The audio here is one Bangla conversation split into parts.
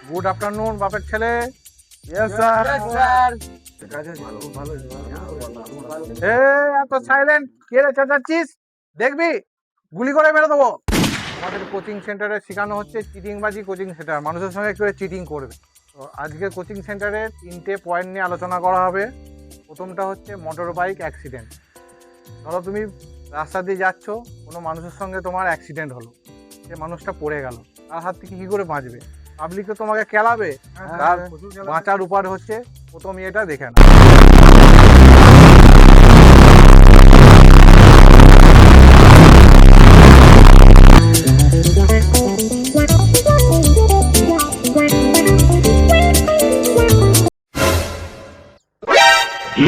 গুড আফটারনুন বাপের ছেলে। Yes sir. এ এত সাইলেন্ট কে রে চেঁচাচ্ছিস? দেখবি গুলি করে মেরে দেবো। আমাদের কোচিং সেন্টারে শেখানো হচ্ছে চিটিংবাজি কোচিং সেন্টার, মানুষের সঙ্গে করে চিটিং করবে। তো আজকে কোচিং সেন্টারে 3টে পয়েন্ট নিয়ে আলোচনা করা হবে। প্রথমটা হচ্ছে মোটর বাইক অ্যাক্সিডেন্ট। ধরো তুমি রাস্তা দিয়ে যাচ্ছ, কোনো মানুষের সঙ্গে তোমার অ্যাক্সিডেন্ট হলো, সে মানুষটা পড়ে গেল, তার হাত থেকে কী করে বাঁচবে? পাবলিক তো তোমাকে খেলাবে। তার বাঁচার উপায় হচ্ছে প্রথম এটা দেখে না।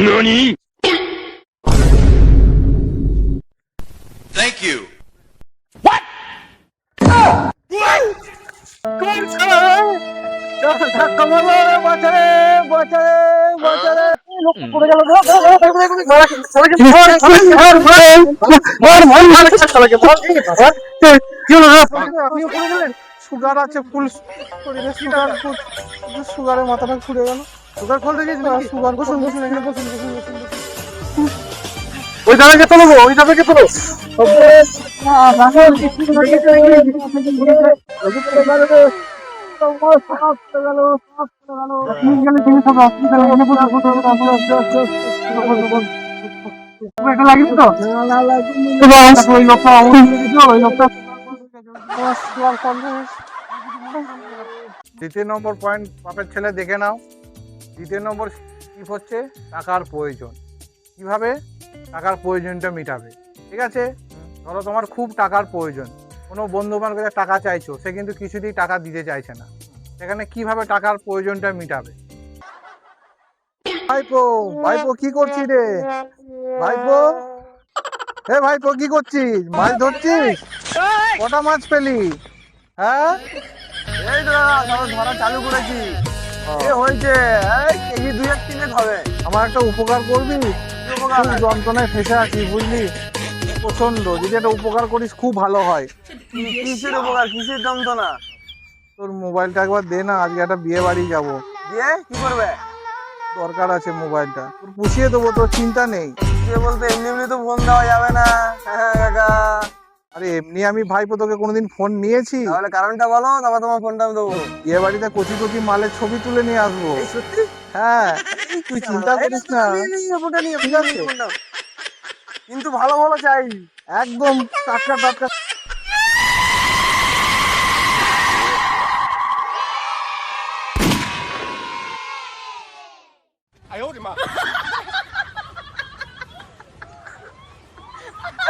NANI?! Thank you. সুগার আছে ফুল শরীরে, সুগারে মাথাটা ঘুরে গেল। সুগার ফলতে গেছিল, সুগার বসুন বসুন এখানে বসুন বসুন বসুন বসুন। ওই দাদাকে তোলো গো, ওই দাদাকে তোলো। দ্বিতীয় নম্বর পয়েন্ট বাপের ছেলে দেখে নাও। দ্বিতীয় নম্বর টিপ হচ্ছে টাকার প্রয়োজন। কিভাবে টাকার প্রয়োজনটা মেটাবে? ঠিক আছে, ধরো তোমার খুব টাকার প্রয়োজন, কোনো বন্ধু বান্ধবের কাছে টাকা চাইছো, সে কিন্তু কিছুতেই টাকা দিতে চাইছে না, সেখানে কিভাবে টাকার প্রয়োজনটা মেটাবে? ভাইপো, ভাইপো কি করছিস রে? ভাইপো, হে ভাইপো কি করছিস? মাছ ধরছিস? কটা মাছ পেলি? হ্যাঁ, এই তো দাদা ধরা চালু করেছি। এ হয়েছে এই কেজি 2-3 হবে। আমার একটা উপকার করবি? খুব যন্ত্রণায় ফেসে আছি বুঝলি, প্রচন্ড। যদি একটা উপকার করিস খুব ভালো হয়। কিসের উপকার, কিসের যন্ত্রণা? তোর মোবাইলটা একবার দে না, আজকে একটা বিয়ে বাড়ি যাবো। দিয়ে কি করবে? দরকার আছে মোবাইলটা, তোর পুষিয়ে দেবো, তোর চিন্তা নেই। সে বলতে এমনি এমনি তো ফোন দেওয়া যাবে না। হ্যাঁ কাকা, আরে এমনি আমি ভাইপো তোকে কোনোদিন ফোন নিয়েছি? তাহলে কারণটা বলো, তারপর তোমার ফোনটা আমি দেবো। বিয়ে বাড়িতে কচি কচি মালের ছবি তুলে নিয়ে আসবো। এই সত্যি? হ্যাঁ, তুই চিন্তা করিস না, ঠিক আছে? কিন্তু ভালো ভালো চাই, একদম টাটকা টাটকা।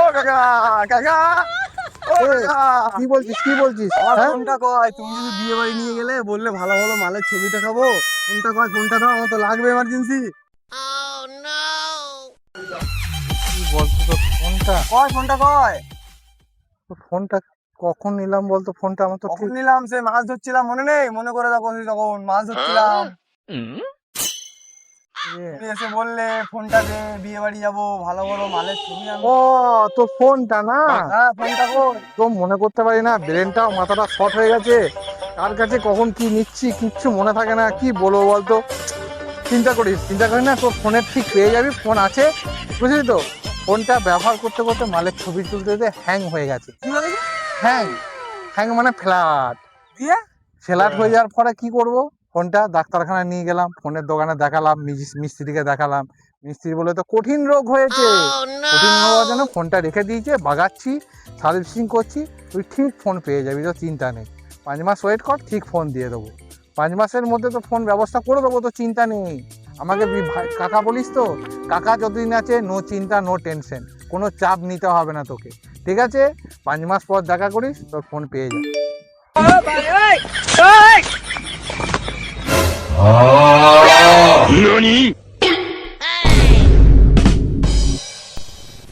ও কাকা, কাকা, ও কাকা। কি বলছিস, কি বলছিস? আমার হ্যাঁ, ফোনটা কয়? তুমি যদি বিয়ে বাড়ি নিয়ে গেলে বললে ভালো ভালো মালের ছবি দেখাবো, ফোনটা কয়? ফোনটা দাও, আমার তো লাগবে এমার্জেন্সি। কি বলতো তোর ফোনটা? কয় ফোনটা কয়? তোর ফোনটা কখন নিলাম বলতো? ফোনটা আমার তো কখন ঠিক নিলাম? সে মাছ ধরছিলাম, মনে নেই? মনে করে দেখো, সেই তখন মাছ ধরছিলাম, তুমি এসে বললে ফোনটা দে, বিয়ে বাড়ি যাবো, ভালো ভালো মালের ছবি আনবো। ও, তোর ফোনটা না? হ্যাঁ, ফোনটা কই? তো মনে করতে পারি না, ব্রেনটাও মাথাটা শর্ট হয়ে গেছে। কার কাছে কখন কি নিচ্ছি কিচ্ছু মনে থাকে না, কি বলবো বলতো? চিন্তা করিস না, তোর ফোনের ঠিক পেয়ে যাবি, ফোন আছে, বুঝলি তো? ফোনটা ব্যবহার করতে করতে মালের ছবি তুলতে হ্যাং হয়ে গেছে। কি বলে? হ্যাং, হ্যাং মানে ফ্ল্যাট। দিয়ে ফ্ল্যাট হয়ে যাওয়ার পরে কি করব? ফোনটা ডাক্তারখানায় নিয়ে গেলাম, ফোনের দোকানে দেখালাম, মিস্ত্রিকে দেখালাম। মিস্ত্রি বলে তো কঠিন রোগ হয়েছে। কঠিন রোগ হওয়ার জন্য ফোনটা রেখে দিয়েছে, বাগাচ্ছি, সার্ভিসিং করছি। তুই ঠিক ফোন পেয়ে যাবি, তো চিন্তা নেই। 5 মাস ওয়েট কর, ঠিক ফোন দিয়ে দেবো। 5 মাসের মধ্যে তো ফোন ব্যবস্থা করে দেবো, তো চিন্তা নেই। আমাকে কাকা বলিস তো? কাকা যতদিন আছে নো চিন্তা, নো টেনশন, কোনো চাপ নিতে হবে না তোকে, ঠিক আছে? 5 মাস পর দেখা করিস, তোর ফোন পেয়ে যাবি। NANI?!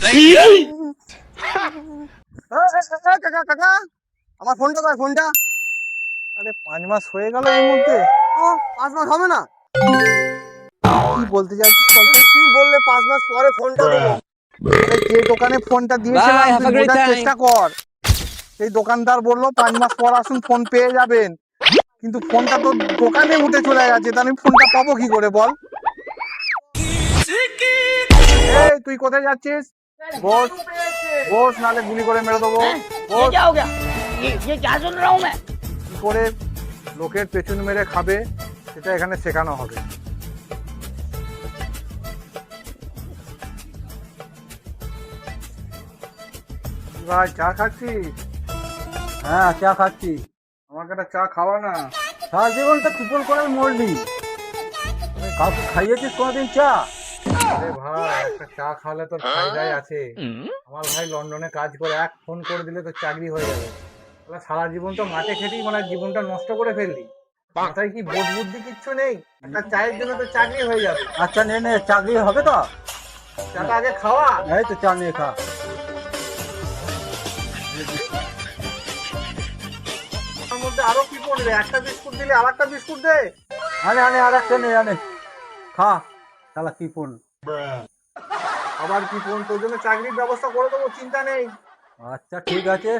Thank you. কাকা, কাকা, আমার ফোনটা কয়? ফোনটা আরে 5 মাস হয়ে গেল এর মধ্যে? ও 5 মাস হবে না? কি বলতে চাইছিস বলতো? তুই বললে 5 মাস পরে ফোনটা দেবো। আরে যে দোকানে ফোনটা দিয়েছিলাম তুই বোঝার চেষ্টা কর। সেই দোকানদার বললো 5 মাস পর আসুন, ফোন পেয়ে যাবেন। কিন্তু ফোনটা তো দোকানে উঠে চলে গেছে, তা আমি ফোনটা পাবো কি করে বল? এই তুই কোথায় যাচ্ছিস? বস বস, নালে গুলি করে মেরে দেবো। ये क्या हो गया? ये क्या सुन रहा हूँ मैं? কি করে লোকের পেছন মেরে খাবে সেটা এখানে শেখানো হবে। কি ভাই, চা খাচ্ছিস? হ্যাঁ চা খাচ্ছি। আমাকে একটা চা খাওয়া না। সারা জীবনটা কুপন করে মরলি, কাউকে খাইয়েছিস কোনোদিন চা? আরে ভাই, একটা চা খাওয়ালে তোর ফায়দাই আছে। আমার ভাই লন্ডনে কাজ করে, এক ফোন করে দিলে তোর চাকরি হয়ে যাবে। তাহলে সারা জীবন তো মাঠে খেটেই মানে জীবনটা নষ্ট করে ফেললি। মাথায় কি বোধ বুদ্ধি কিচ্ছু নেই? একটা চায়ের জন্য তো চাকরি হয়ে যাবে। আচ্ছা নে নে, চাকরি হবে তো? চাটা আগে খাওয়া। এই তো চা নিয়ে খা। তার মধ্যে আরো কি পড়বে? একটা বিস্কুট দিলে আর একটা বিস্কুট দে। আনে আনে আর একটা নে, আনে খা। শালা কি ফোন। আবার কি ফোন? তোর জন্য চাকরির ব্যবস্থা করে দেবো, চিন্তা নেই। আচ্ছা ঠিক আছে।